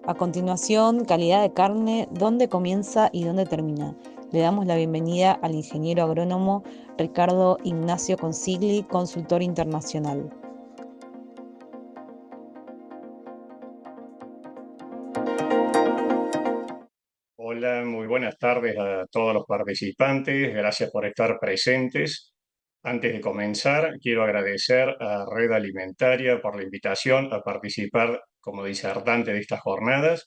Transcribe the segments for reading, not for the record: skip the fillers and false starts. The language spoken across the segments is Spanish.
A continuación, calidad de carne, dónde comienza y dónde termina. Le damos la bienvenida al ingeniero agrónomo Ricardo Ignacio Consigli, consultor internacional. Hola, muy buenas tardes a todos los participantes. Gracias por estar presentes. Antes de comenzar, quiero agradecer a Red Alimentaria por la invitación a participar como disertante de estas jornadas,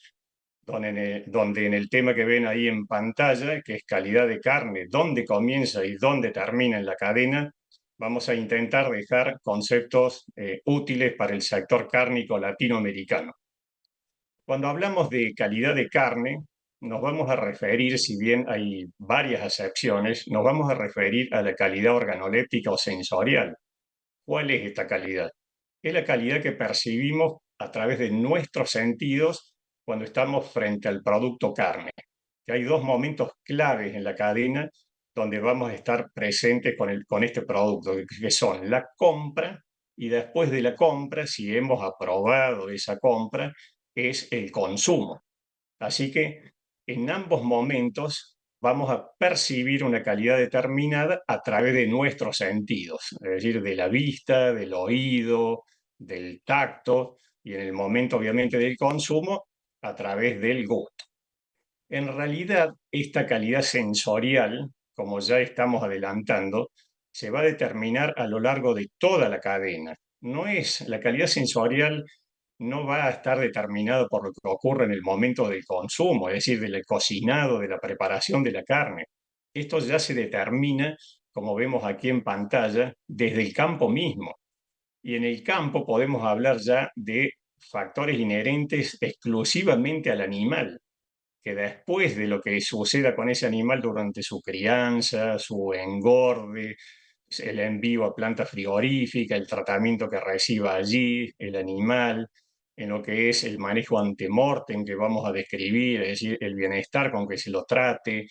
donde en el tema que ven ahí en pantalla, que es calidad de carne, dónde comienza y dónde termina en la cadena, vamos a intentar dejar conceptos útiles para el sector cárnico latinoamericano. Cuando hablamos de calidad de carne, nos vamos a referir, si bien hay varias acepciones, nos vamos a referir a la calidad organoléptica o sensorial. ¿Cuál es esta calidad? Es la calidad que percibimos a través de nuestros sentidos cuando estamos frente al producto carne. Que hay dos momentos claves en la cadena donde vamos a estar presentes con este producto, que son la compra y después de la compra, si hemos aprobado esa compra, es el consumo. Así que en ambos momentos vamos a percibir una calidad determinada a través de nuestros sentidos, es decir, de la vista, del oído, del tacto y en el momento obviamente del consumo a través del gusto. En realidad, esta calidad sensorial, como ya estamos adelantando, se va a determinar a lo largo de toda la cadena. No es la calidad sensorial no va a estar determinado por lo que ocurre en el momento del consumo, es decir, del cocinado, de la preparación de la carne. Esto ya se determina, como vemos aquí en pantalla, desde el campo mismo. Y en el campo podemos hablar ya de factores inherentes exclusivamente al animal, que después de lo que suceda con ese animal durante su crianza, su engorde, el envío a planta frigorífica, el tratamiento que reciba allí el animal, en lo que es el manejo ante-mortem que vamos a describir, es decir, el bienestar con que se lo trate,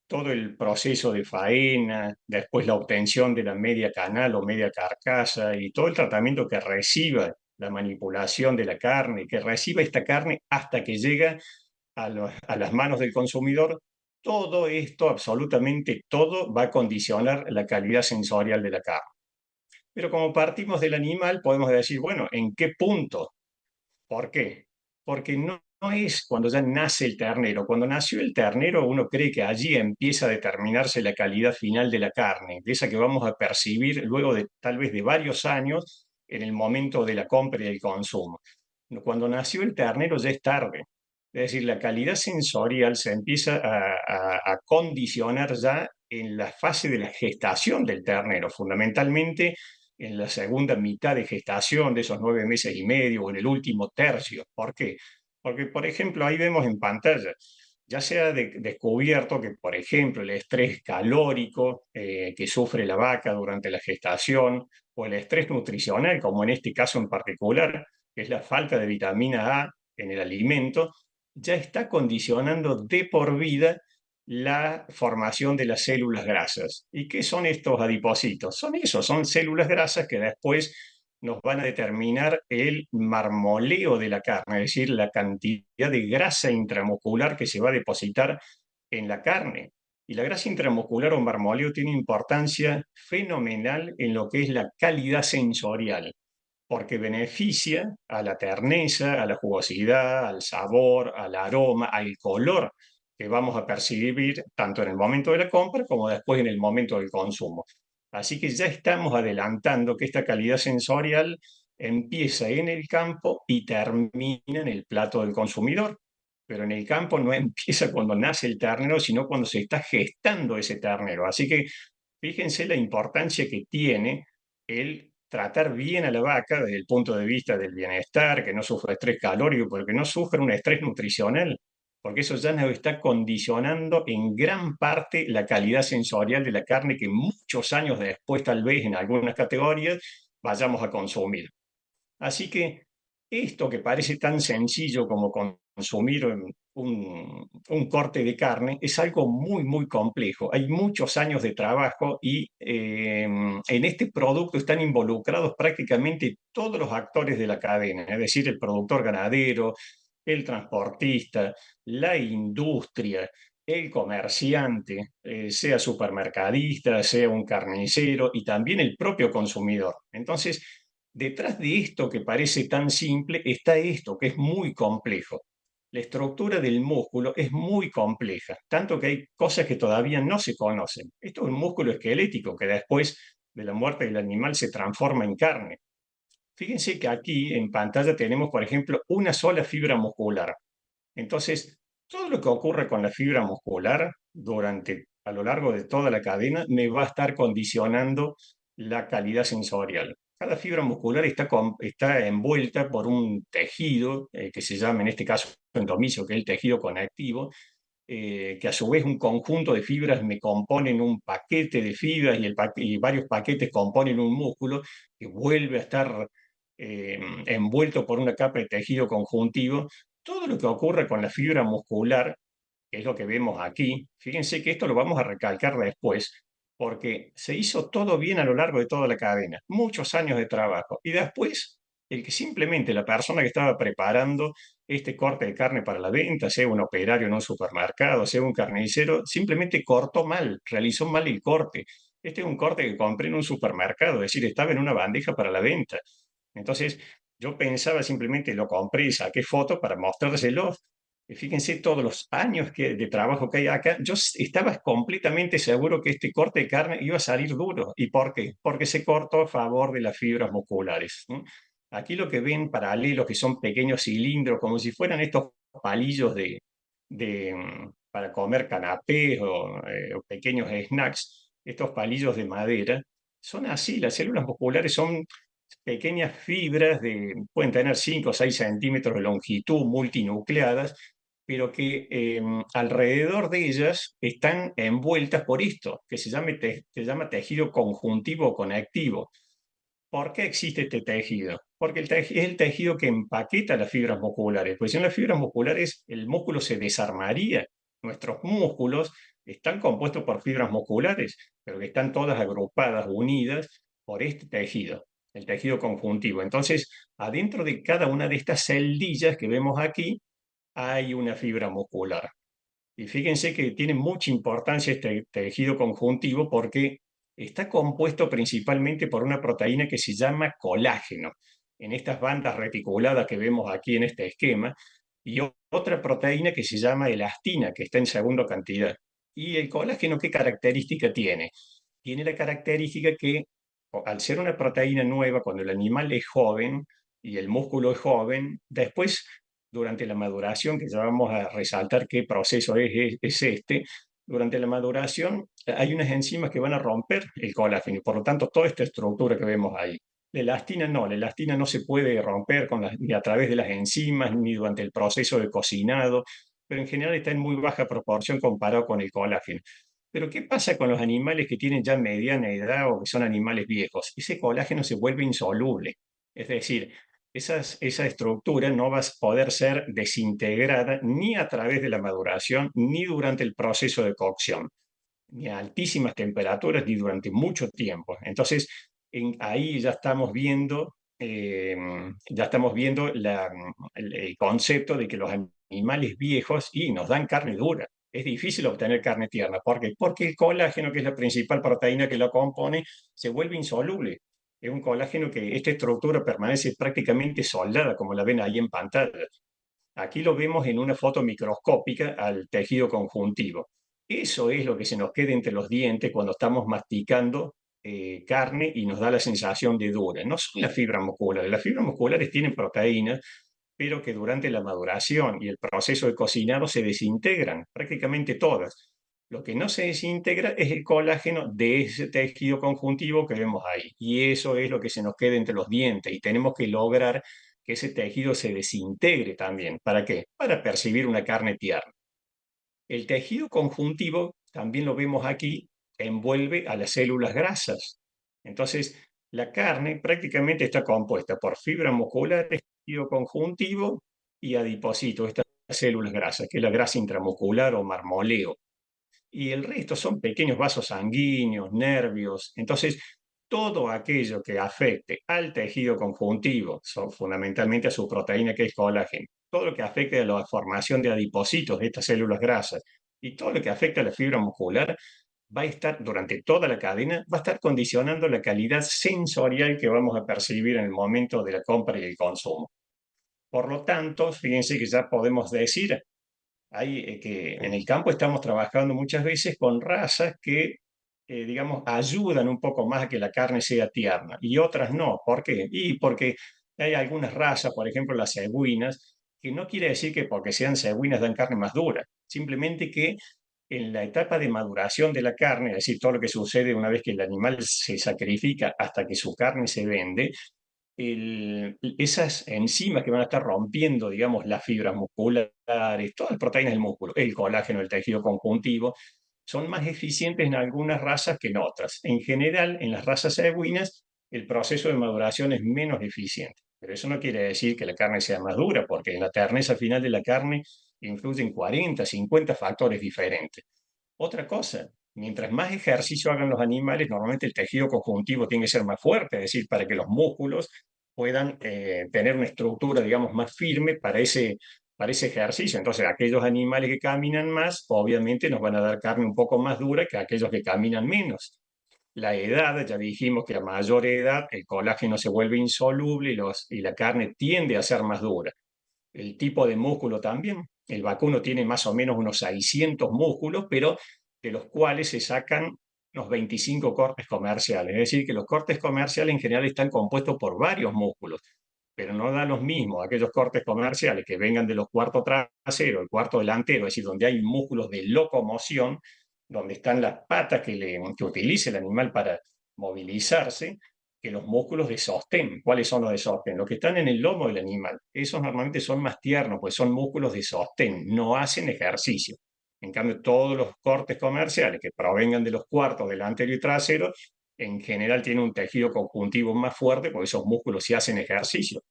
todo el proceso de faena, después la obtención de la media canal o media carcasa y todo el tratamiento que reciba la manipulación de la carne, que reciba esta carne hasta que llega a las manos del consumidor, todo esto, absolutamente todo, va a condicionar la calidad sensorial de la carne. Pero como partimos del animal, podemos decir, bueno, ¿en qué punto? ¿Por qué? Porque no es cuando ya nace el ternero. Cuando nació el ternero, uno cree que allí empieza a determinarse la calidad final de la carne, de esa que vamos a percibir luego de tal vez de varios años en el momento de la compra y el consumo. Cuando nació el ternero ya es tarde. Es decir, la calidad sensorial se empieza a condicionar ya en la fase de la gestación del ternero, fundamentalmente en la segunda mitad de gestación de esos 9 meses y medio o en el último tercio. ¿Por qué? Porque, por ejemplo, ahí vemos en pantalla, ya se ha descubierto que, por ejemplo, el estrés calórico que sufre la vaca durante la gestación o el estrés nutricional, como en este caso en particular, que es la falta de vitamina A en el alimento, ya está condicionando de por vida la formación de las células grasas. ¿Y qué son estos adipocitos? Son eso, son células grasas que después nos van a determinar el marmoleo de la carne, es decir, la cantidad de grasa intramuscular que se va a depositar en la carne. Y la grasa intramuscular o marmoleo tiene importancia fenomenal en lo que es la calidad sensorial, porque beneficia a la terneza, a la jugosidad, al sabor, al aroma, al color que vamos a percibir tanto en el momento de la compra como después en el momento del consumo. Así que ya estamos adelantando que esta calidad sensorial empieza en el campo y termina en el plato del consumidor. Pero en el campo no empieza cuando nace el ternero, sino cuando se está gestando ese ternero. Así que fíjense la importancia que tiene el tratar bien a la vaca desde el punto de vista del bienestar, que no sufra estrés calórico, pero que no sufra un estrés nutricional, porque eso ya nos está condicionando en gran parte la calidad sensorial de la carne que muchos años después, tal vez en algunas categorías, vayamos a consumir. Así que esto que parece tan sencillo como consumir un corte de carne es algo muy, muy complejo. Hay muchos años de trabajo y en este producto están involucrados prácticamente todos los actores de la cadena, es decir, el productor ganadero, el transportista, la industria, el comerciante, sea supermercadista, sea un carnicero y también el propio consumidor. Entonces, detrás de esto que parece tan simple está esto que es muy complejo. La estructura del músculo es muy compleja, tanto que hay cosas que todavía no se conocen. Esto es un músculo esquelético que después de la muerte del animal se transforma en carne. Fíjense que aquí en pantalla tenemos, por ejemplo, una sola fibra muscular. Entonces, todo lo que ocurre con la fibra muscular a lo largo de toda la cadena me va a estar condicionando la calidad sensorial. Cada fibra muscular está envuelta por un tejido que se llama en este caso endomisio, que es el tejido conectivo, que a su vez un conjunto de fibras me componen un paquete de fibras y varios paquetes componen un músculo que vuelve a estar envuelto por una capa de tejido conjuntivo. Todo lo que ocurre con la fibra muscular, que es lo que vemos aquí, fíjense que esto lo vamos a recalcar después, porque se hizo todo bien a lo largo de toda la cadena, muchos años de trabajo, y después simplemente la persona que estaba preparando este corte de carne para la venta, sea un operario en un supermercado, sea un carnicero, simplemente cortó mal, realizó mal el corte. Este es un corte que compré en un supermercado, es decir, estaba en una bandeja para la venta. Entonces, yo pensaba simplemente, lo compré y saqué fotos para mostrárselo. Y fíjense todos los años de trabajo que hay acá. Yo estaba completamente seguro que este corte de carne iba a salir duro. ¿Y por qué? Porque se cortó a favor de las fibras musculares, ¿no? Aquí lo que ven paralelos, que son pequeños cilindros, como si fueran estos palillos para comer canapés o pequeños snacks, estos palillos de madera, son así. Las células musculares son pequeñas fibras pueden tener 5 o 6 centímetros de longitud, multinucleadas, pero que alrededor de ellas están envueltas por esto, que se llama tejido conjuntivo o conectivo. ¿Por qué existe este tejido? Porque es el tejido que empaqueta las fibras musculares, pues sin las fibras musculares el músculo se desarmaría. Nuestros músculos están compuestos por fibras musculares, pero que están todas agrupadas, unidas por este tejido, el tejido conjuntivo. Entonces, adentro de cada una de estas celdillas que vemos aquí, hay una fibra muscular. Y fíjense que tiene mucha importancia este tejido conjuntivo porque está compuesto principalmente por una proteína que se llama colágeno, en estas bandas reticuladas que vemos aquí en este esquema, y otra proteína que se llama elastina, que está en segunda cantidad. ¿Y el colágeno qué característica tiene? Tiene la característica que, al ser una proteína nueva, cuando el animal es joven y el músculo es joven, después durante la maduración, que ya vamos a resaltar qué proceso es este, durante la maduración hay unas enzimas que van a romper el colágeno, por lo tanto, toda esta estructura que vemos ahí. La elastina no se puede romper ni a través de las enzimas, ni durante el proceso de cocinado, pero en general está en muy baja proporción comparado con el colágeno. Pero ¿qué pasa con los animales que tienen ya mediana edad o que son animales viejos? Ese colágeno se vuelve insoluble. Es decir, esa estructura no va a poder ser desintegrada ni a través de la maduración ni durante el proceso de cocción, ni a altísimas temperaturas ni durante mucho tiempo. Entonces, ahí ya estamos viendo el concepto de que los animales viejos y nos dan carne dura. Es difícil obtener carne tierna. ¿Por qué? Porque el colágeno, que es la principal proteína que lo compone, se vuelve insoluble. Es un colágeno que esta estructura permanece prácticamente soldada, como la ven ahí en pantalla. Aquí lo vemos en una foto microscópica al tejido conjuntivo. Eso es lo que se nos queda entre los dientes cuando estamos masticando carne y nos da la sensación de dura. No son las fibras musculares. Las fibras musculares tienen proteínas, pero que durante la maduración y el proceso de cocinado se desintegran, prácticamente todas. Lo que no se desintegra es el colágeno de ese tejido conjuntivo que vemos ahí. Y eso es lo que se nos queda entre los dientes. Y tenemos que lograr que ese tejido se desintegre también. ¿Para qué? Para percibir una carne tierna. El tejido conjuntivo, también lo vemos aquí, envuelve a las células grasas. Entonces, la carne prácticamente está compuesta por fibra muscular, tejido conjuntivo y adipocitos, estas células grasas, que es la grasa intramuscular o marmoleo. Y el resto son pequeños vasos sanguíneos, nervios. Entonces, todo aquello que afecte al tejido conjuntivo, fundamentalmente a su proteína que es colágeno, todo lo que afecta a la formación de adipocitos, de estas células grasas, y todo lo que afecta a la fibra muscular, va a estar durante toda la cadena, va a estar condicionando la calidad sensorial que vamos a percibir en el momento de la compra y el consumo. Por lo tanto, fíjense que ya podemos decir que en el campo estamos trabajando muchas veces con razas que, digamos, ayudan un poco más a que la carne sea tierna y otras no. ¿Por qué? Y porque hay algunas razas, por ejemplo las cebuinas, que no quiere decir que porque sean cebuinas dan carne más dura, simplemente que en la etapa de maduración de la carne, es decir, todo lo que sucede una vez que el animal se sacrifica hasta que su carne se vende, esas enzimas que van a estar rompiendo, digamos, las fibras musculares, todas las proteínas del músculo, el colágeno, el tejido conjuntivo, son más eficientes en algunas razas que en otras. En general, en las razas equinas, el proceso de maduración es menos eficiente. Pero eso no quiere decir que la carne sea más dura, porque en la terneza final de la carne influyen 40, 50 factores diferentes. Otra cosa, mientras más ejercicio hagan los animales, normalmente el tejido conjuntivo tiene que ser más fuerte, es decir, para que los músculos puedan tener una estructura, digamos, más firme para ese ejercicio. Entonces, aquellos animales que caminan más, obviamente nos van a dar carne un poco más dura que aquellos que caminan menos. La edad, ya dijimos que a mayor edad el colágeno se vuelve insoluble y la carne tiende a ser más dura. El tipo de músculo también. El vacuno tiene más o menos unos 600 músculos, pero de los cuales se sacan unos 25 cortes comerciales. Es decir, que los cortes comerciales en general están compuestos por varios músculos, pero no da los mismos aquellos cortes comerciales que vengan de los cuartos traseros, el cuarto delantero, es decir, donde hay músculos de locomoción, donde están las patas que utiliza el animal para movilizarse, que los músculos de sostén. ¿Cuáles son los de sostén? Los que están en el lomo del animal. Esos normalmente son más tiernos, pues son músculos de sostén, no hacen ejercicio. En cambio, todos los cortes comerciales que provengan de los cuartos delantero y trasero, en general tienen un tejido conjuntivo más fuerte, porque esos músculos sí hacen ejercicio.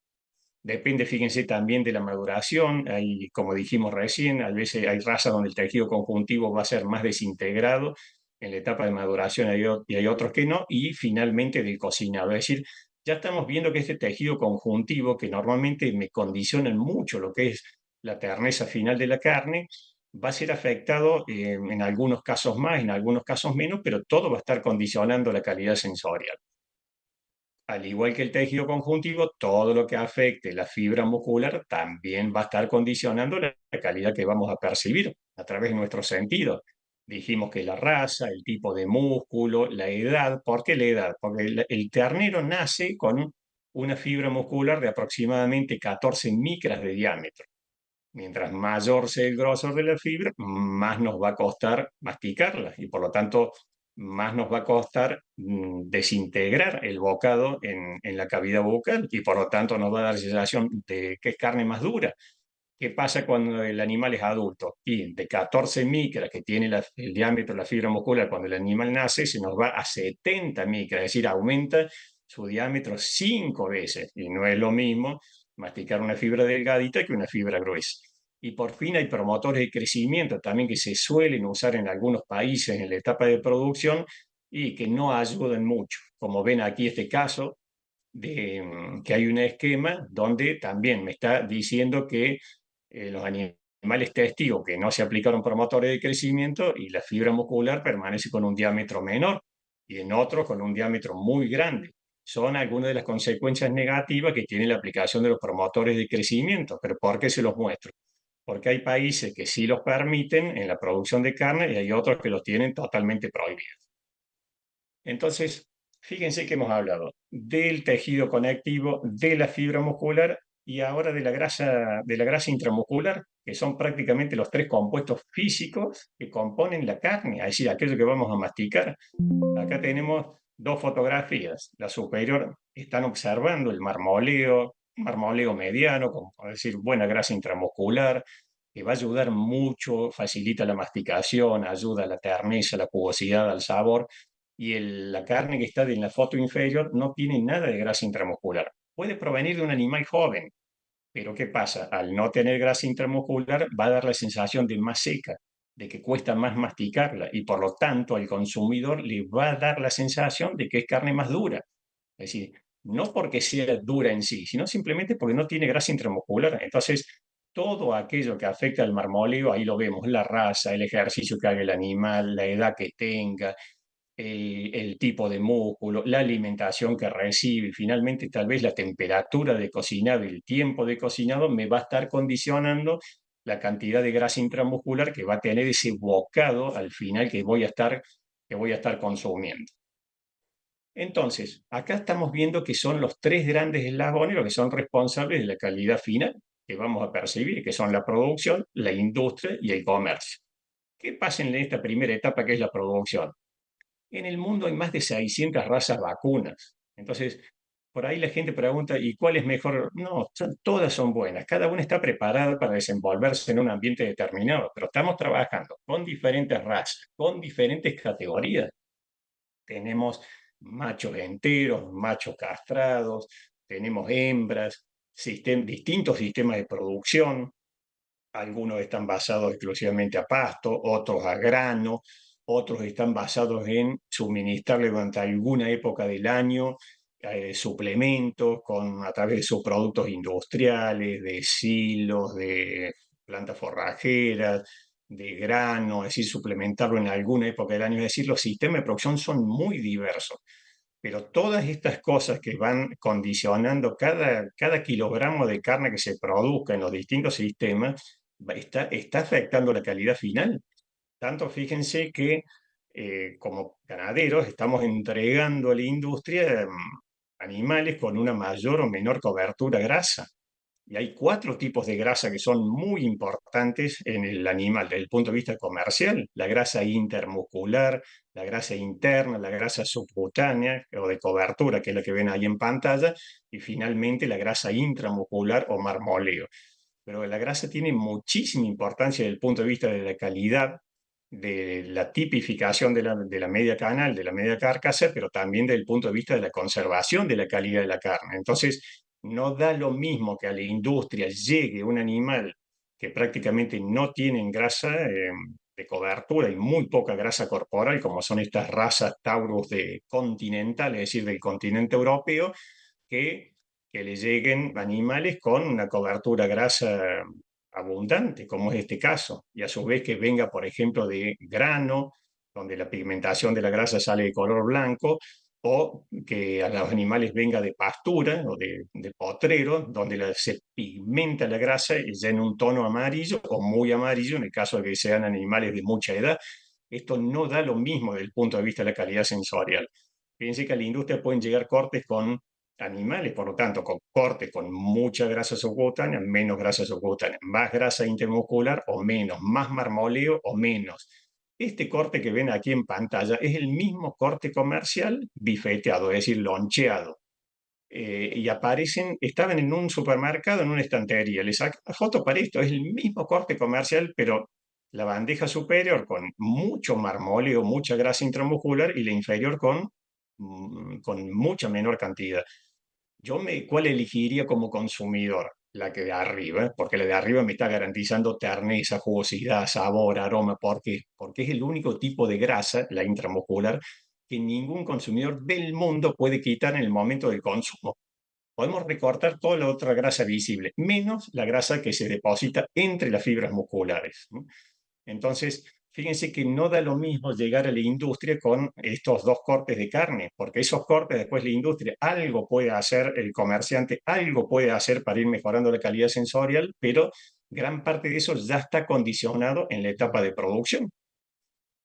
Depende, fíjense, también de la maduración. Hay, como dijimos recién, a veces hay razas donde el tejido conjuntivo va a ser más desintegrado en la etapa de maduración y hay otros que no. Y finalmente del cocinado. Es decir, ya estamos viendo que este tejido conjuntivo, que normalmente me condiciona mucho lo que es la terneza final de la carne, va a ser afectado en algunos casos más, en algunos casos menos, pero todo va a estar condicionando la calidad sensorial. Al igual que el tejido conjuntivo, todo lo que afecte la fibra muscular también va a estar condicionando la calidad que vamos a percibir a través de nuestros sentidos. Dijimos que la raza, el tipo de músculo, la edad. ¿Por qué la edad? Porque el ternero nace con una fibra muscular de aproximadamente 14 micras de diámetro. Mientras mayor sea el grosor de la fibra, más nos va a costar masticarla y por lo tanto más nos va a costar desintegrar el bocado en la cavidad bucal y por lo tanto nos va a dar sensación de que es carne más dura. ¿Qué pasa cuando el animal es adulto? Y de 14 micras que tiene el diámetro de la fibra muscular cuando el animal nace, se nos va a 70 micras, es decir, aumenta su diámetro 5 veces. Y no es lo mismo masticar una fibra delgadita que una fibra gruesa. Y por fin hay promotores de crecimiento también que se suelen usar en algunos países en la etapa de producción y que no ayudan mucho. Como ven aquí este caso, que hay un esquema donde también me está diciendo que los animales testigos que no se aplicaron promotores de crecimiento y la fibra muscular permanece con un diámetro menor y en otros con un diámetro muy grande. Son algunas de las consecuencias negativas que tiene la aplicación de los promotores de crecimiento. ¿Pero por qué se los muestro? Porque hay países que sí los permiten en la producción de carne y hay otros que los tienen totalmente prohibidos. Entonces, fíjense que hemos hablado del tejido conectivo, de la fibra muscular y ahora de la grasa intramuscular, que son prácticamente los tres compuestos físicos que componen la carne, es decir, aquello que vamos a masticar. Acá tenemos dos fotografías. La superior están observando el marmoleo mediano, como por decir, buena grasa intramuscular, que va a ayudar mucho, facilita la masticación, ayuda a la terneza, la jugosidad, al sabor. Y la carne que está en la foto inferior no tiene nada de grasa intramuscular. Puede provenir de un animal joven, pero ¿qué pasa? Al no tener grasa intramuscular va a dar la sensación de más seca, de que cuesta más masticarla y por lo tanto al consumidor le va a dar la sensación de que es carne más dura. Es decir, no porque sea dura en sí, sino simplemente porque no tiene grasa intramuscular. Entonces, todo aquello que afecta al marmoleo, ahí lo vemos, la raza, el ejercicio que haga el animal, la edad que tenga, el tipo de músculo, la alimentación que recibe, y finalmente tal vez la temperatura de cocinado y el tiempo de cocinado me va a estar condicionando la cantidad de grasa intramuscular que va a tener ese bocado al final que voy a estar consumiendo. Entonces, acá estamos viendo que son los tres grandes eslabones los que son responsables de la calidad final que vamos a percibir, que son la producción, la industria y el comercio. ¿Qué pasa en esta primera etapa que es la producción? En el mundo hay más de 600 razas vacunas. Entonces, por ahí la gente pregunta, ¿y cuál es mejor? No, todas son buenas. Cada una está preparada para desenvolverse en un ambiente determinado, pero estamos trabajando con diferentes razas, con diferentes categorías. Tenemos machos enteros, machos castrados, tenemos hembras, distintos sistemas de producción. Algunos están basados exclusivamente a pasto, otros a grano, otros están basados en suministrarle durante alguna época del año suplementos a través de sus productos industriales, de silos, de plantas forrajeras, de grano, es decir, suplementarlo en alguna época del año. Es decir, los sistemas de producción son muy diversos, pero todas estas cosas que van condicionando cada kilogramo de carne que se produzca en los distintos sistemas, está afectando la calidad final. Tanto fíjense que como ganaderos estamos entregando a la industria animales con una mayor o menor cobertura grasa. Y hay cuatro tipos de grasa que son muy importantes en el animal desde el punto de vista comercial: la grasa intermuscular, la grasa interna, la grasa subcutánea o de cobertura, que es la que ven ahí en pantalla, y finalmente la grasa intramuscular o marmoleo. Pero la grasa tiene muchísima importancia desde el punto de vista de la calidad, de la tipificación de la media canal, de la media carcasa, pero también desde el punto de vista de la conservación de la calidad de la carne. Entonces, no da lo mismo que a la industria llegue un animal que prácticamente no tienen grasa de cobertura y muy poca grasa corporal, como son estas razas Taurus de continental, es decir, del continente europeo, que, que le lleguen animales con una cobertura grasa abundante, como es este caso, y a su vez que venga, por ejemplo, de grano, donde la pigmentación de la grasa sale de color blanco, o que a los animales venga de pastura o de potrero, donde se pigmenta la grasa ya en un tono amarillo o muy amarillo, en el caso de que sean animales de mucha edad. Esto no da lo mismo desde el punto de vista de la calidad sensorial. Fíjense que a la industria pueden llegar cortes con animales, por lo tanto, con cortes con mucha grasa subcutánea, menos grasa subcutánea, más grasa intermuscular o menos, más marmoleo o menos. Este corte que ven aquí en pantalla es el mismo corte comercial bifeteado, es decir, loncheado. Y estaban en un supermercado, en una estantería. Les saqué una foto para esto, es el mismo corte comercial, pero la bandeja superior con mucho marmoleo, mucha grasa intramuscular, y la inferior con mucha menor cantidad. ¿Cuál elegiría como consumidor? La que de arriba, porque la de arriba me está garantizando terneza, jugosidad, sabor, aroma. ¿Por qué? Porque es el único tipo de grasa, la intramuscular, que ningún consumidor del mundo puede quitar en el momento del consumo. Podemos recortar toda la otra grasa visible, menos la grasa que se deposita entre las fibras musculares, ¿no? Entonces, fíjense que no da lo mismo llegar a la industria con estos dos cortes de carne, porque esos cortes después la industria algo puede hacer, el comerciante algo puede hacer para ir mejorando la calidad sensorial, pero gran parte de eso ya está condicionado en la etapa de producción.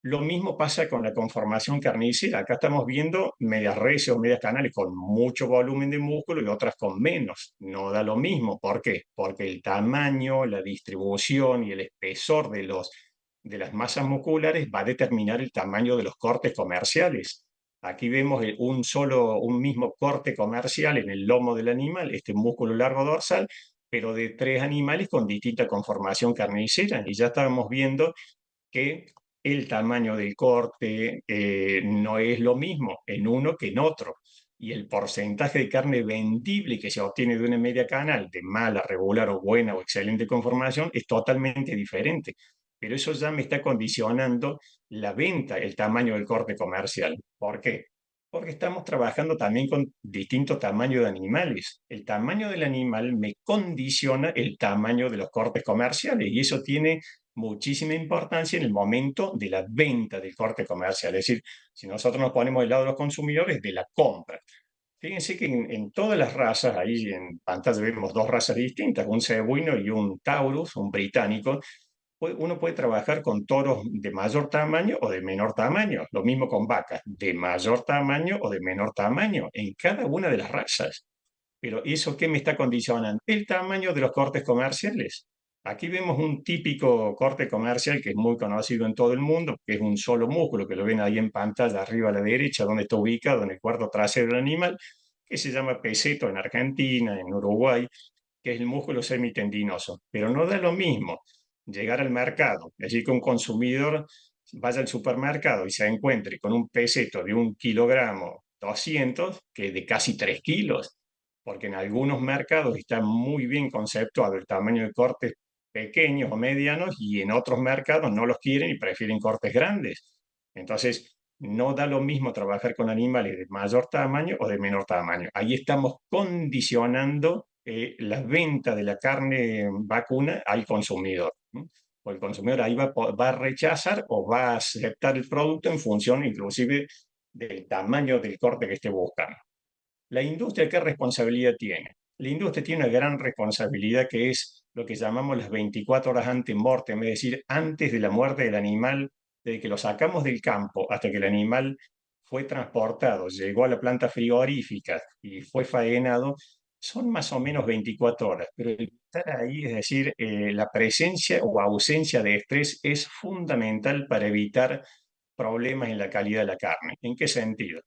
Lo mismo pasa con la conformación carnícera. Acá estamos viendo medias reses o medias canales con mucho volumen de músculo y otras con menos. No da lo mismo. ¿Por qué? Porque el tamaño, la distribución y el espesor de las masas musculares va a determinar el tamaño de los cortes comerciales. Aquí vemos un mismo corte comercial en el lomo del animal, este músculo largo dorsal, pero de tres animales con distinta conformación carnicera. Y ya estábamos viendo que el tamaño del corte no es lo mismo en uno que en otro. Y el porcentaje de carne vendible que se obtiene de una media canal, de mala, regular o buena o excelente conformación, es totalmente diferente. Pero eso ya me está condicionando la venta, el tamaño del corte comercial. ¿Por qué? Porque estamos trabajando también con distintos tamaños de animales. El tamaño del animal me condiciona el tamaño de los cortes comerciales y eso tiene muchísima importancia en el momento de la venta del corte comercial. Es decir, si nosotros nos ponemos del lado de los consumidores, de la compra. Fíjense que en todas las razas, ahí en pantalla vemos dos razas distintas, un cebuino y un taurus, un británico. Uno puede trabajar con toros de mayor tamaño o de menor tamaño, lo mismo con vacas, de mayor tamaño o de menor tamaño, en cada una de las razas. Pero ¿eso qué me está condicionando? El tamaño de los cortes comerciales. Aquí vemos un típico corte comercial que es muy conocido en todo el mundo, que es un solo músculo, que lo ven ahí en pantalla arriba a la derecha, donde está ubicado en el cuarto trasero del animal, que se llama peseto en Argentina, en Uruguay, que es el músculo semitendinoso. Pero no da lo mismo llegar al mercado, es decir, que un consumidor vaya al supermercado y se encuentre con un peseto de 1 kilogramo 200 que de casi 3 kilos, porque en algunos mercados está muy bien conceptuado el tamaño de cortes pequeños o medianos y en otros mercados no los quieren y prefieren cortes grandes. Entonces, no da lo mismo trabajar con animales de mayor tamaño o de menor tamaño. Ahí estamos condicionando la venta de la carne vacuna al consumidor. ¿No? O el consumidor ahí va a rechazar o va a aceptar el producto en función inclusive del tamaño del corte que esté buscando. La industria, ¿qué responsabilidad tiene? La industria tiene una gran responsabilidad que es lo que llamamos las 24 horas ante mortem, es decir, antes de la muerte del animal, desde que lo sacamos del campo hasta que el animal fue transportado, llegó a la planta frigorífica y fue faenado, son más o menos 24 horas, pero el estar ahí, es decir, la presencia o ausencia de estrés es fundamental para evitar problemas en la calidad de la carne. ¿En qué sentido?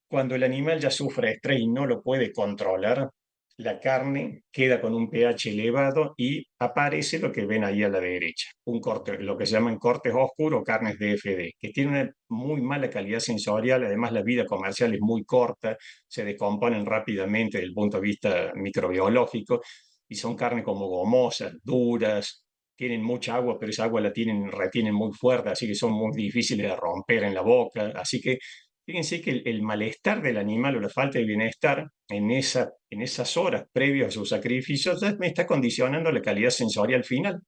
Cuando el animal ya sufre estrés y no lo puede controlar, la carne queda con un pH elevado y aparece lo que ven ahí a la derecha, un corte, lo que se llaman cortes oscuros o carnes DFD, que tienen una muy mala calidad sensorial, además la vida comercial es muy corta, se descomponen rápidamente desde el punto de vista microbiológico y son carnes como gomosas, duras, tienen mucha agua, pero esa agua la retienen muy fuerte, así que son muy difíciles de romper en la boca, así que fíjense que el malestar del animal o la falta de bienestar en esas horas previas a su sacrificio ya me está condicionando la calidad sensorial final.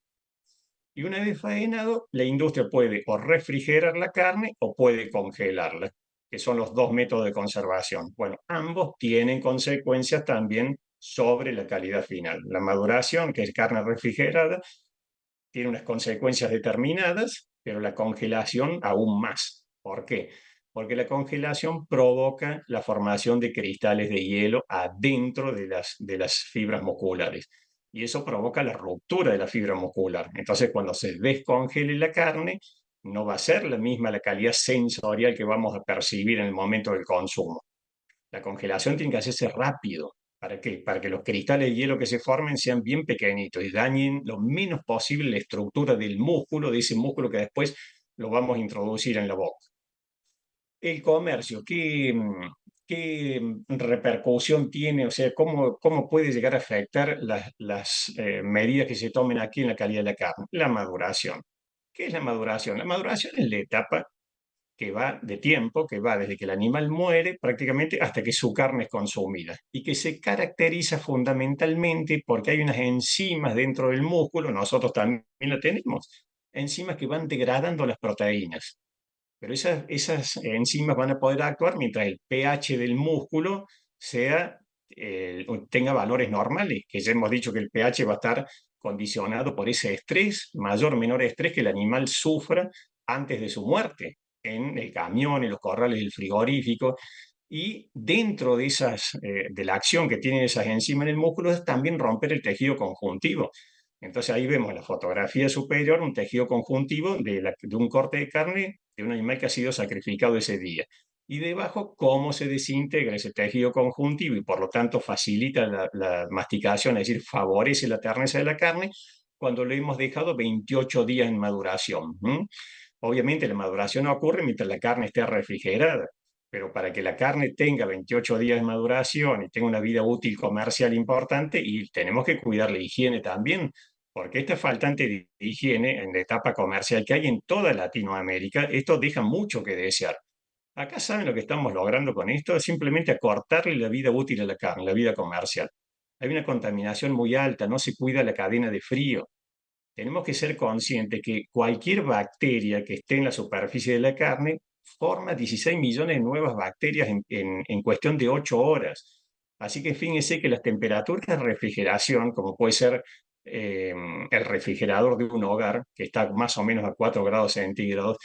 Y una vez faenado, la industria puede o refrigerar la carne o puede congelarla, que son los dos métodos de conservación. Bueno, ambos tienen consecuencias también sobre la calidad final. La maduración, que es carne refrigerada, tiene unas consecuencias determinadas, pero la congelación aún más. ¿Por qué? Porque la congelación provoca la formación de cristales de hielo adentro de las fibras musculares. Y eso provoca la ruptura de la fibra muscular. Entonces, cuando se descongele la carne, no va a ser la misma la calidad sensorial que vamos a percibir en el momento del consumo. La congelación tiene que hacerse rápido. ¿Para qué? Para que los cristales de hielo que se formen sean bien pequeñitos y dañen lo menos posible la estructura del músculo, de ese músculo que después lo vamos a introducir en la boca. El comercio, ¿qué repercusión tiene? O sea, ¿cómo puede llegar a afectar las medidas que se tomen aquí en la calidad de la carne? La maduración. ¿Qué es la maduración? La maduración es la etapa que va de tiempo, que va desde que el animal muere prácticamente hasta que su carne es consumida y que se caracteriza fundamentalmente porque hay unas enzimas dentro del músculo, nosotros también la tenemos, enzimas que van degradando las proteínas, pero esas enzimas van a poder actuar mientras el pH del músculo sea, tenga valores normales, que ya hemos dicho que el pH va a estar condicionado por ese estrés, mayor o menor estrés que el animal sufra antes de su muerte, en el camión, en los corrales del frigorífico, y dentro de de la acción que tienen esas enzimas en el músculo es también romper el tejido conjuntivo. Entonces ahí vemos en la fotografía superior un tejido conjuntivo de un corte de carne de un animal que ha sido sacrificado ese día. Y debajo cómo se desintegra ese tejido conjuntivo y por lo tanto facilita la masticación, es decir, favorece la terneza de la carne cuando lo hemos dejado 28 días en maduración. Obviamente la maduración no ocurre mientras la carne esté refrigerada, pero para que la carne tenga 28 días de maduración y tenga una vida útil comercial importante, y tenemos que cuidar la higiene también, porque esta faltante de higiene en la etapa comercial que hay en toda Latinoamérica, esto deja mucho que desear. Acá saben lo que estamos logrando con esto, es simplemente acortarle la vida útil a la carne, la vida comercial. Hay una contaminación muy alta, no se cuida la cadena de frío. Tenemos que ser conscientes que cualquier bacteria que esté en la superficie de la carne forma 16 millones de nuevas bacterias en cuestión de 8 horas. Así que fíjense que las temperaturas de refrigeración, como puede ser el refrigerador de un hogar, que está más o menos a 4 grados centígrados,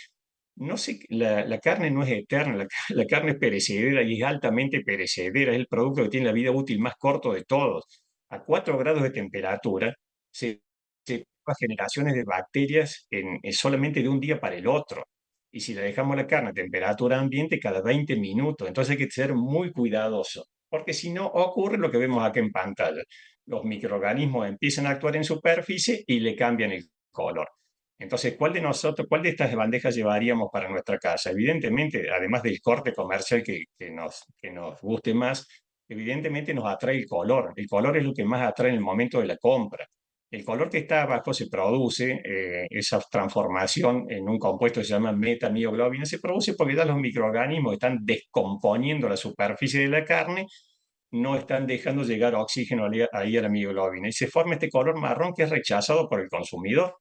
no sé, la carne no es eterna, la carne es perecedera y es altamente perecedera, es el producto que tiene la vida útil más corto de todos. A 4 grados de temperatura se generaciones de bacterias solamente de un día para el otro. Y si le dejamos la carne a temperatura ambiente, cada 20 minutos. Entonces hay que ser muy cuidadoso, porque si no ocurre lo que vemos acá en pantalla. Los microorganismos empiezan a actuar en superficie y le cambian el color. Entonces, ¿cuál de nosotros, cuál de estas bandejas llevaríamos para nuestra casa? Evidentemente, además del corte comercial que nos guste más, evidentemente nos atrae el color. El color es lo que más atrae en el momento de la compra. El color que está abajo se produce, esa transformación en un compuesto que se llama metamioglobina, se produce porque ya los microorganismos están descomponiendo la superficie de la carne, no están dejando llegar oxígeno ahí a la mioglobina y se forma este color marrón que es rechazado por el consumidor.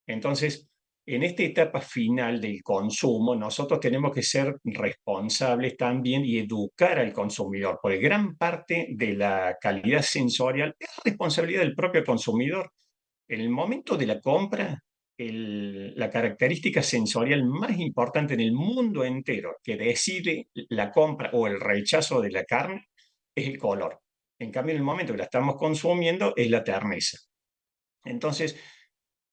Entonces, en esta etapa final del consumo, nosotros tenemos que ser responsables también y educar al consumidor, porque gran parte de la calidad sensorial es responsabilidad del propio consumidor. En el momento de la compra, la característica sensorial más importante en el mundo entero que decide la compra o el rechazo de la carne es el color. En cambio, en el momento que la estamos consumiendo es la terneza. Entonces,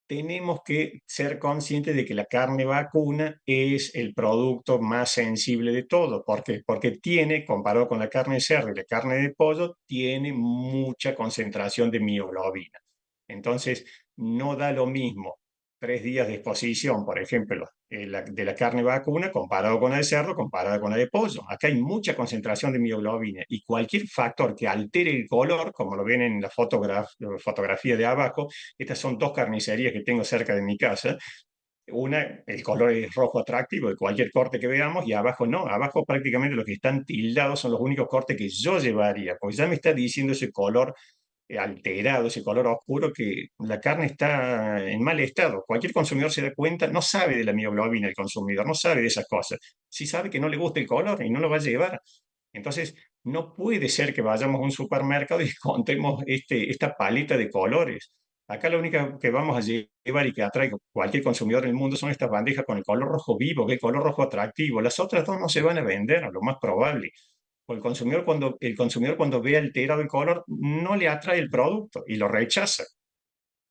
tenemos que ser conscientes de que la carne vacuna es el producto más sensible de todo. ¿Por qué? Porque tiene, comparado con la carne de cerdo y la carne de pollo, tiene mucha concentración de mioglobina. Entonces, no da lo mismo 3 días de exposición, por ejemplo, de la carne vacuna comparado con la de cerdo, comparada con la de pollo. Acá hay mucha concentración de mioglobina y cualquier factor que altere el color, como lo ven en la fotografía de abajo, estas son dos carnicerías que tengo cerca de mi casa. Una, el color es rojo atractivo de cualquier corte que veamos, y abajo no. Abajo prácticamente los que están tildados son los únicos cortes que yo llevaría, porque ya me está diciendo ese color alterado, ese color oscuro, que la carne está en mal estado. Cualquier consumidor se da cuenta, no sabe de la mioglobina el consumidor, no sabe de esas cosas. Sí sabe que no le gusta el color y no lo va a llevar. Entonces, no puede ser que vayamos a un supermercado y encontremos esta paleta de colores. Acá lo único que vamos a llevar y que atrae a cualquier consumidor en el mundo son estas bandejas con el color rojo vivo, que es el color rojo atractivo. Las otras dos no se van a vender, a lo más probable. O el consumidor cuando ve alterado el color no le atrae el producto y lo rechaza.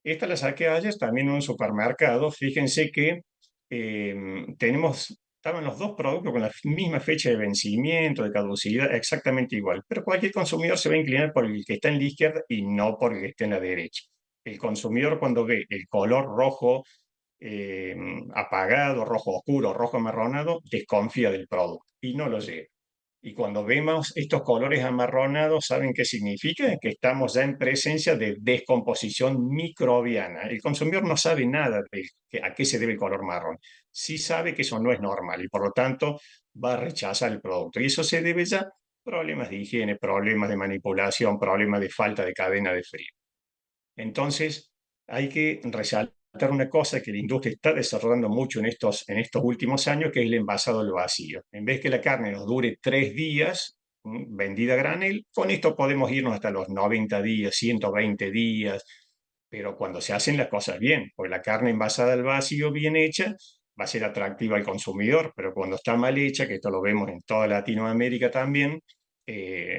Esta la saqué ayer también en un supermercado. Fíjense que estaban los dos productos con la misma fecha de vencimiento, de caducidad, exactamente igual. Pero cualquier consumidor se va a inclinar por el que está en la izquierda y no por el que está en la derecha. El consumidor cuando ve el color rojo eh, apagado, rojo oscuro, rojo amarronado, desconfía del producto y no lo lleva. Y cuando vemos estos colores amarronados, ¿saben qué significa? Que estamos ya en presencia de descomposición microbiana. El consumidor no sabe nada de a qué se debe el color marrón. Sí sabe que eso no es normal y por lo tanto va a rechazar el producto. Y eso se debe ya a problemas de higiene, problemas de manipulación, problemas de falta de cadena de frío. Entonces, hay que resaltar una cosa que la industria está desarrollando mucho en estos últimos años, que es el envasado al vacío. En vez que la carne nos dure 3 días, vendida a granel, con esto podemos irnos hasta los 90 días, 120 días, pero cuando se hacen las cosas bien, pues la carne envasada al vacío bien hecha va a ser atractiva al consumidor, pero cuando está mal hecha, que esto lo vemos en toda Latinoamérica también,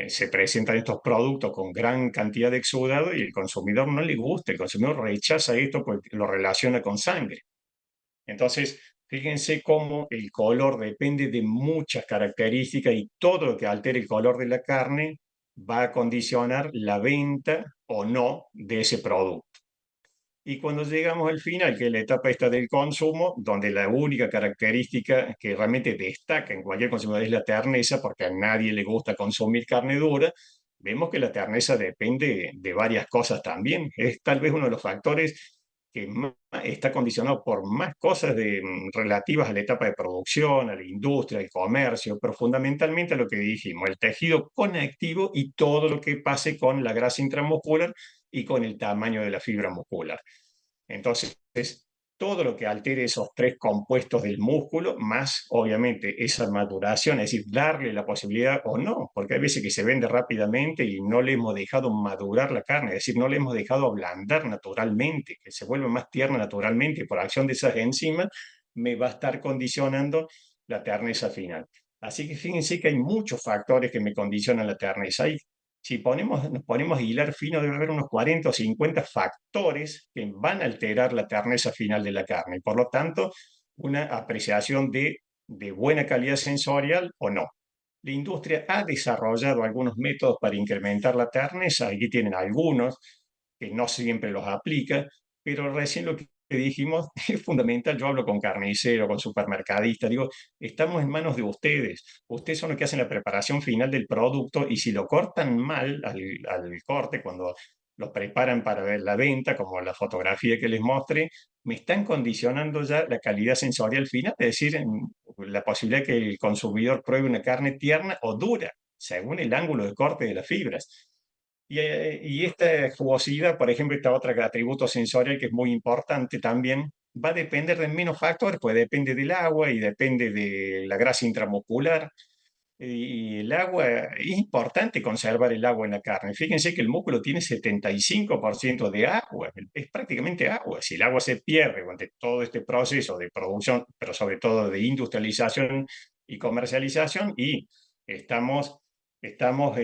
se presentan estos productos con gran cantidad de exudado y el consumidor no le gusta, el consumidor rechaza esto porque lo relaciona con sangre. Entonces, fíjense cómo el color depende de muchas características y todo lo que altere el color de la carne va a condicionar la venta o no de ese producto. Y cuando llegamos al final, que es la etapa esta del consumo, donde la única característica que realmente destaca en cualquier consumidor es la terneza, porque a nadie le gusta consumir carne dura, vemos que la terneza depende de varias cosas también. Es tal vez uno de los factores está condicionado por más cosas relativas a la etapa de producción, a la industria, al comercio, pero fundamentalmente a lo que dijimos, el tejido conectivo y todo lo que pase con la grasa intramuscular y con el tamaño de la fibra muscular. Entonces, todo lo que altere esos tres compuestos del músculo, más obviamente esa maduración, es decir, darle la posibilidad o no, porque hay veces que se vende rápidamente y no le hemos dejado madurar la carne, es decir, no le hemos dejado ablandar naturalmente, que se vuelva más tierna naturalmente por acción de esas enzimas, me va a estar condicionando la terneza final. Así que fíjense que hay muchos factores que me condicionan la terneza. Si nos ponemos a hilar fino, debe haber unos 40 o 50 factores que van a alterar la terneza final de la carne. Por lo tanto, una apreciación de buena calidad sensorial o no. La industria ha desarrollado algunos métodos para incrementar la terneza. Aquí tienen algunos que no siempre los aplica, pero recién lo que dijimos es fundamental. Yo hablo con carnicero, con supermercadistas, digo, estamos en manos de ustedes. Ustedes son los que hacen la preparación final del producto y si lo cortan mal al corte, cuando lo preparan para ver la venta, como la fotografía que les mostré, me están condicionando ya la calidad sensorial final, es decir, la posibilidad que el consumidor pruebe una carne tierna o dura, según el ángulo de corte de las fibras. Y esta jugosidad, por ejemplo, esta otra atributo sensorial que es muy importante también, va a depender de menos factores, pues depende del agua y depende de la grasa intramuscular. Y el agua, es importante conservar el agua en la carne. Fíjense que el músculo tiene 75% de agua, es prácticamente agua. Si el agua se pierde durante todo este proceso de producción, pero sobre todo de industrialización y comercialización, y estamos, estamos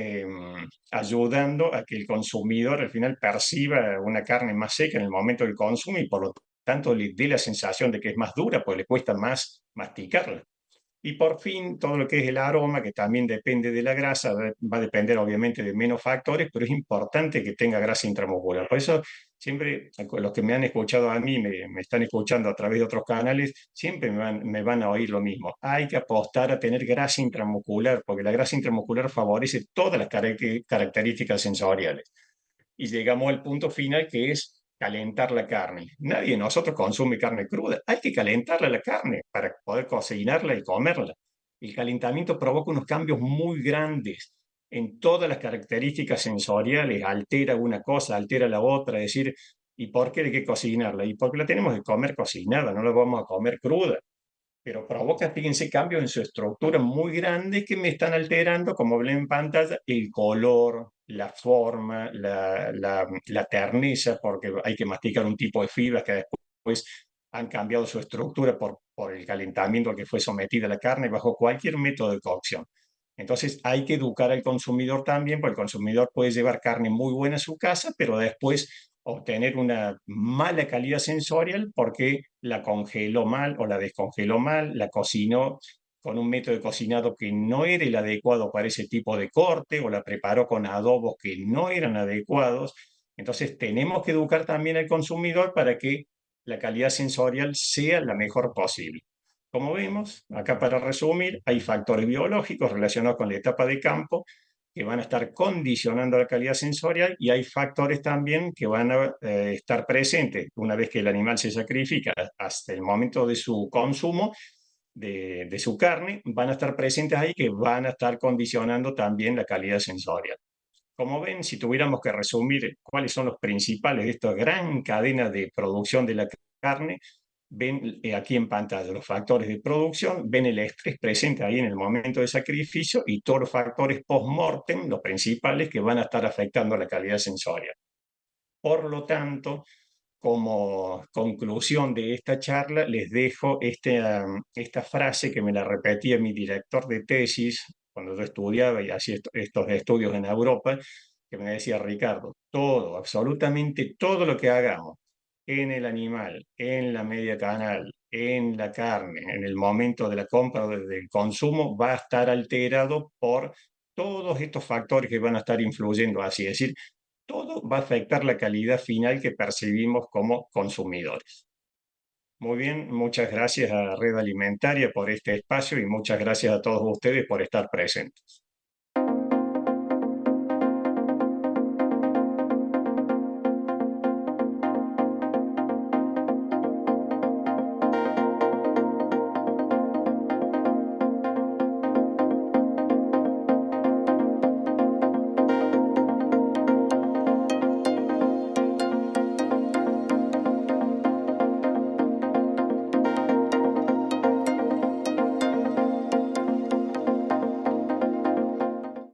ayudando a que el consumidor al final perciba una carne más seca en el momento del consumo y por lo tanto le dé la sensación de que es más dura, pues le cuesta más masticarla. Y por fin, todo lo que es el aroma, que también depende de la grasa, va a depender obviamente de menos factores, pero es importante que tenga grasa intramuscular. Por eso, siempre los que me han escuchado a mí, me están escuchando a través de otros canales, siempre me van a oír lo mismo. Hay que apostar a tener grasa intramuscular, porque la grasa intramuscular favorece todas las características sensoriales y llegamos al punto final que es calentar la carne. Nadie de nosotros consume carne cruda. Hay que calentarla la carne para poder cocinarla y comerla. El calentamiento provoca unos cambios muy grandes en todas las características sensoriales. Altera una cosa, altera la otra. Es decir, ¿y por qué hay que cocinarla? Y porque la tenemos que comer cocinada, no la vamos a comer cruda, pero provoca, fíjense, cambios en su estructura muy grandes que me están alterando, como ven en pantalla, el color, la forma, la terneza, porque hay que masticar un tipo de fibras que después han cambiado su estructura por el calentamiento al que fue sometida la carne bajo cualquier método de cocción. Entonces hay que educar al consumidor también, porque el consumidor puede llevar carne muy buena a su casa, pero después obtener una mala calidad sensorial porque la congeló mal o la descongeló mal, la cocinó con un método de cocinado que no era el adecuado para ese tipo de corte o la preparó con adobos que no eran adecuados. Entonces tenemos que educar también al consumidor para que la calidad sensorial sea la mejor posible. Como vemos, acá para resumir, hay factores biológicos relacionados con la etapa de campo que van a estar condicionando la calidad sensorial y hay factores también que van a estar presentes una vez que el animal se sacrifica hasta el momento de su consumo de su carne, van a estar presentes ahí que van a estar condicionando también la calidad sensorial. Como ven, si tuviéramos que resumir cuáles son los principales de esta gran cadena de producción de la carne, ven aquí en pantalla los factores de producción, ven el estrés presente ahí en el momento de sacrificio y todos los factores post-mortem, los principales que van a estar afectando a la calidad sensorial. Por lo tanto, como conclusión de esta charla, les dejo esta frase que me la repetía mi director de tesis cuando yo estudiaba y hacía estos estudios en Europa, que me decía, Ricardo, todo, absolutamente todo lo que hagamos en el animal, en la media canal, en la carne, en el momento de la compra o del consumo, va a estar alterado por todos estos factores que van a estar influyendo así. Es decir, todo va a afectar la calidad final que percibimos como consumidores. Muy bien, muchas gracias a Red Alimentaria por este espacio y muchas gracias a todos ustedes por estar presentes.